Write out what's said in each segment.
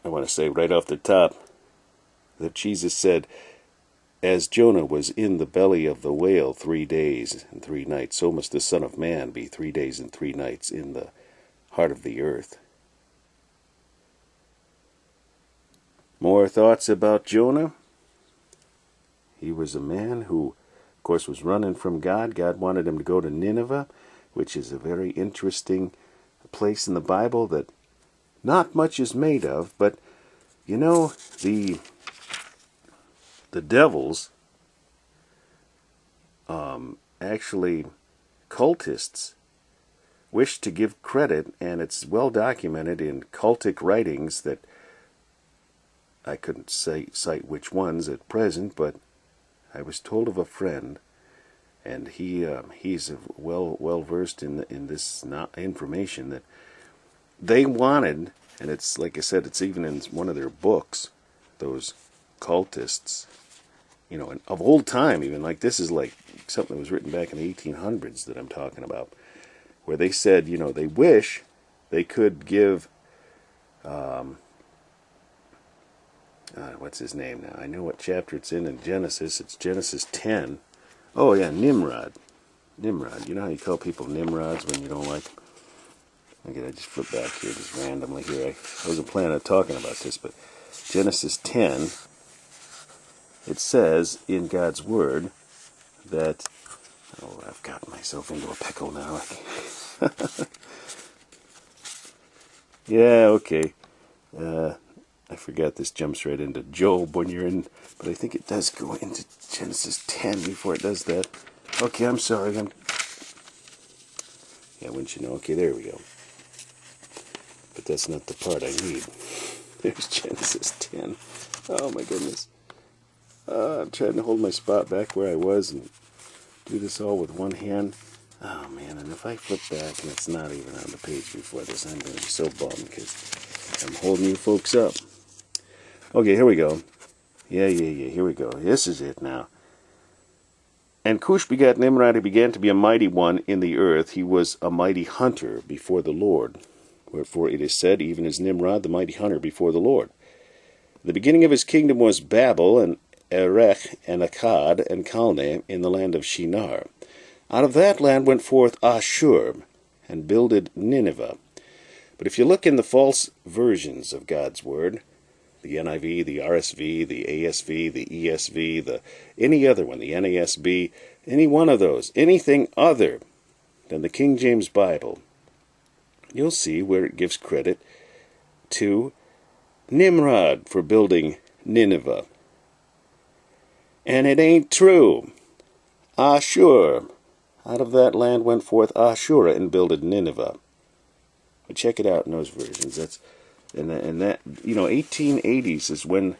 I want to say right off the top that Jesus said, as Jonah was in the belly of the whale 3 days and 3 nights, so must the Son of Man be 3 days and 3 nights in the heart of the earth. More thoughts about Jonah? He was a man who, of course, was running from God. God wanted him to go to Nineveh, which is a very interesting place in the Bible that not much is made of. But, you know, the devils, actually cultists, wish to give credit, and it's well documented in cultic writings that I couldn't cite which ones at present, but I was told of a friend, and he's well versed in this information, that they wanted, and it's like I said, it's even in one of their books, those cultists, you know, of old time even, like this is like something that was written back in the 1800s that I'm talking about, where they said, you know, they wish they could give, what's his name now? I know what chapter it's in Genesis. It's Genesis 10. Oh yeah, Nimrod. Nimrod. You know how you call people Nimrods when you don't like them? Okay, I just flip back here just randomly here. I wasn't planning on talking about this, but Genesis 10, it says in God's Word that, oh, I've gotten myself into a pickle now. Yeah, okay. I forgot this jumps right into Job when you're in, but I think it does go into Genesis 10 before it does that. Okay, I'm sorry. Yeah, wouldn't you know? Okay, there we go. But that's not the part I need. There's Genesis 10. Oh my goodness. I'm trying to hold my spot back where I was and do this all with one hand. Oh man, and if I flip back and it's not even on the page before this, I'm going to be so bummed because I'm holding you folks up. Okay, here we go. Yeah, here we go. This is it now. And Cush begat Nimrod, who began to be a mighty one in the earth. He was a mighty hunter before the Lord. Wherefore it is said, even as Nimrod, the mighty hunter before the Lord. The beginning of his kingdom was Babel, and Erech, and Akkad, and Calneh, in the land of Shinar. Out of that land went forth Ashur, and builded Nineveh. But if you look in the false versions of God's Word, the NIV, the RSV, the ASV, the ESV, any other one, the NASB, any one of those, anything other than the King James Bible, you'll see where it gives credit to Nimrod for building Nineveh. And it ain't true. Ashur. Out of that land went forth Ashur and builded Nineveh. But check it out in those versions. That's and that, you know, 1880s is when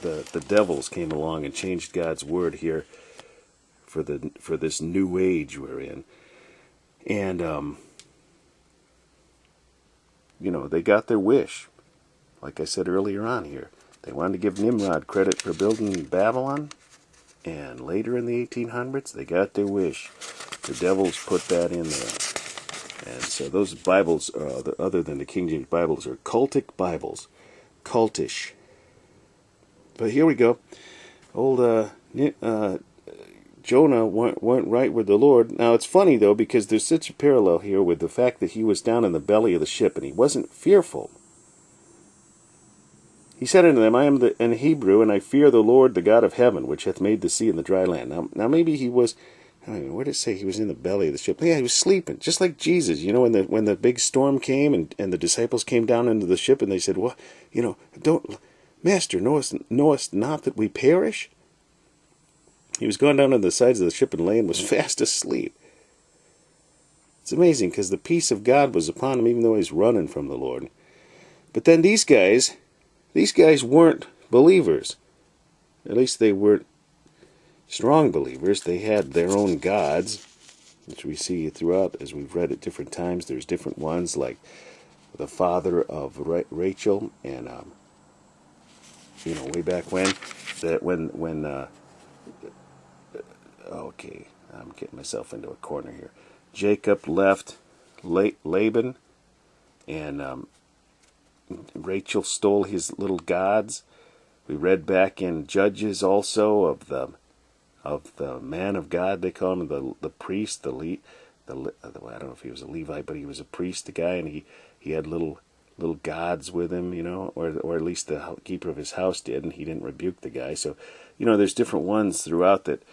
the devils came along and changed God's Word here for this new age we're in. And you know, they got their wish. Like I said earlier on here, they wanted to give Nimrod credit for building Babylon, and later in the 1800s, they got their wish. The devils put that in there. And so those Bibles, other than the King James Bibles, are cultic Bibles. Cultish. But here we go. Old Jonah went right with the Lord. Now it's funny, though, because there's such a parallel here with the fact that he was down in the belly of the ship, and he wasn't fearful. He said unto them, I am in Hebrew, and I fear the Lord, the God of heaven, which hath made the sea and the dry land. Now maybe he was, I don't know, where did it say he was in the belly of the ship? Yeah, he was sleeping, just like Jesus. You know, when the big storm came, and the disciples came down into the ship, and they said, well, you know, Master, knowest not that we perish? He was going down on the sides of the ship and laying, was fast asleep. It's amazing, because the peace of God was upon him, even though he's running from the Lord. But then these guys weren't believers. At least they weren't strong believers. They had their own gods, which we see throughout, as we've read at different times. There's different ones, like the father of Rachel, and you know, way back when, okay, I'm getting myself into a corner here. Jacob left Laban, and Rachel stole his little gods. We read back in Judges also of the man of God, they call him, the priest, I don't know if he was a Levite, but he was a priest, the guy, and he had little gods with him, or at least the keeper of his house did, and he didn't rebuke the guy. So, there's different ones throughout that,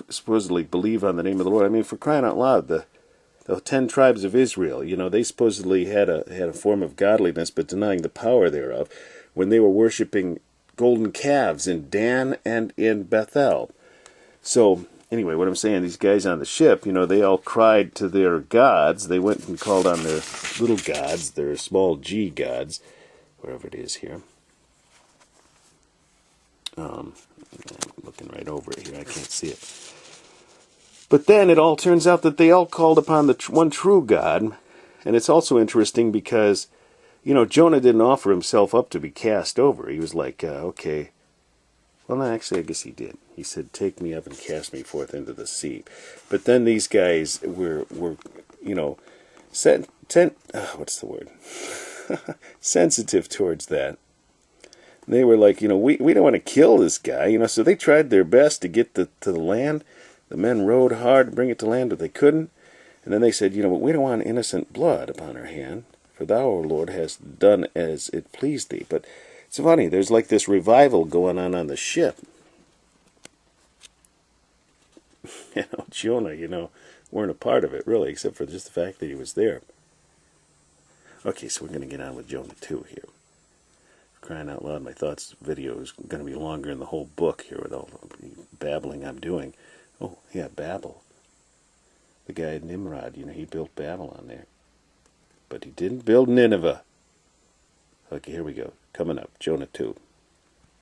supposedly believe on the name of the Lord. I mean, for crying out loud, the 10 tribes of Israel, they supposedly had a form of godliness, but denying the power thereof, when they were worshiping golden calves in Dan and in Bethel. So, anyway, what I'm saying, these guys on the ship, they all cried to their gods. They went and called on their little gods, their small g gods, wherever it is here. I'm looking right over it here. I can't see it. But then it all turns out that they all called upon the one true God. And it's also interesting because, Jonah didn't offer himself up to be cast over. He was like, okay. Well, no, actually, I guess he did. He said, take me up and cast me forth into the sea. But then these guys were what's the word? sensitive towards that. They were like, we don't want to kill this guy, so they tried their best to get to the land. The men rowed hard to bring it to land, but they couldn't. And then they said, but we don't want innocent blood upon our hand, for thou, O Lord, hast done as it pleased thee. But it's funny, there's like this revival going on the ship. Jonah, weren't a part of it, really, except for just the fact that he was there. Okay, so we're going to get on with Jonah 2 here. Crying out loud, my thoughts video is going to be longer than the whole book here with all the babbling I'm doing. Oh, yeah, Babel. The guy Nimrod, he built Babylon there. But he didn't build Nineveh. Okay, here we go. Coming up, Jonah 2.